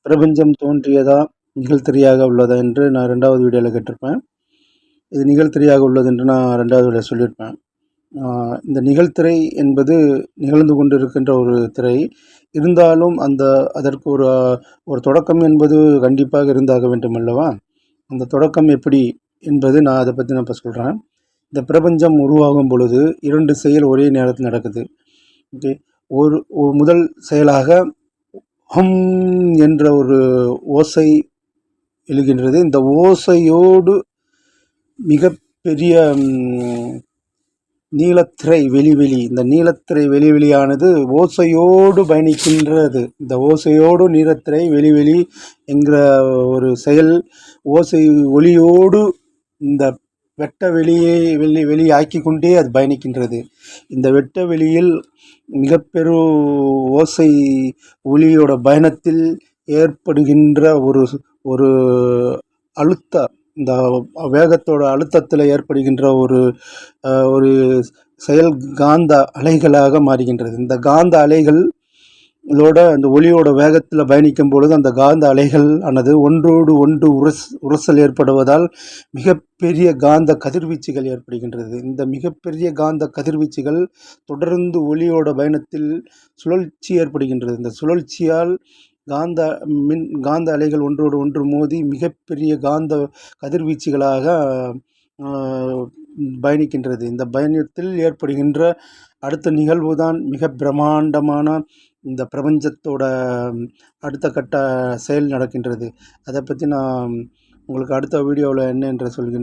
பிரபஞ்சம் தோன்றியதா நிகழ்த்திரையாக உள்ளதா என்று நான் 2வது வீடியோவில் கேட்டிருப்பேன். இது நிகழ்த்திரையாக உள்ளது என்று நான் 2வது வீடியோவில் சொல்லியிருப்பேன். இந்த நிகழ்த்திரை என்பது நிகழ்ந்து கொண்டிருக்கின்ற ஒரு திரை. இருந்தாலும் அதற்கு ஒரு தொடக்கம் என்பது கண்டிப்பாக இருந்தாக வேண்டும் அல்லவா? அந்த தொடக்கம் எப்படி என்பது நான் அதை பற்றி நான் இப்போ சொல்கிறேன். இந்த பிரபஞ்சம் உருவாகும் பொழுது 2 செயல் ஒரே நேரத்தில் நடக்குது. ஓகே. முதல் செயலாக ஹம் என்ற ஒரு ஓசை எழுகின்றது. இந்த ஓசையோடு மிகப்பெரிய நீலத்திரை வெளிவெளி, இந்த நீலத்திரை வெளிவெளியானது ஓசையோடு பயணிக்கின்றது. இந்த ஓசையோடு நீலத்திரை வெளிவெளி என்கிற ஒரு செயல் ஒளியோடு இந்த வெட்ட வெளியாக்கி கொண்டே அது பயணிக்கின்றது. இந்த வெட்ட வெளியில் மிகப்பெரும் ஓசை ஒளியோட பயணத்தில் ஏற்படுகின்ற ஒரு அழுத்த, இந்த வேகத்தோட அழுத்தத்தில் ஏற்படுகின்ற ஒரு செயல் காந்த அலைகளாக மாறுகின்றது. இந்த காந்த அலைகளோட அந்த ஒளியோட வேகத்தில் பயணிக்கும் பொழுது அந்த காந்த அலைகள் ஆனது ஒன்றோடு ஒன்று உரசல் ஏற்படுவதால் மிகப்பெரிய காந்த கதிர்வீச்சுகள் ஏற்படுகின்றது. இந்த மிகப்பெரிய காந்த கதிர்வீச்சுகள் தொடர்ந்து ஒளியோட பயணத்தில் சுழற்சி ஏற்படுகின்றது. இந்த சுழற்சியால் காந்த அலைகள் ஒன்றோடு ஒன்று மோதி மிகப்பெரிய காந்த கதிர்வீச்சுகளாக பயணிக்கின்றது. இந்த பயணத்தில் ஏற்படுகின்ற அடுத்த நிகழ்வு தான் மிக பிரம்மாண்டமான இந்த பிரபஞ்சத்தோட அடுத்த கட்ட செயல் நடக்கின்றது. அதை பற்றி நான் உங்களுக்கு அடுத்த வீடியோவில் என்ன என்று சொல்கின்றேன்.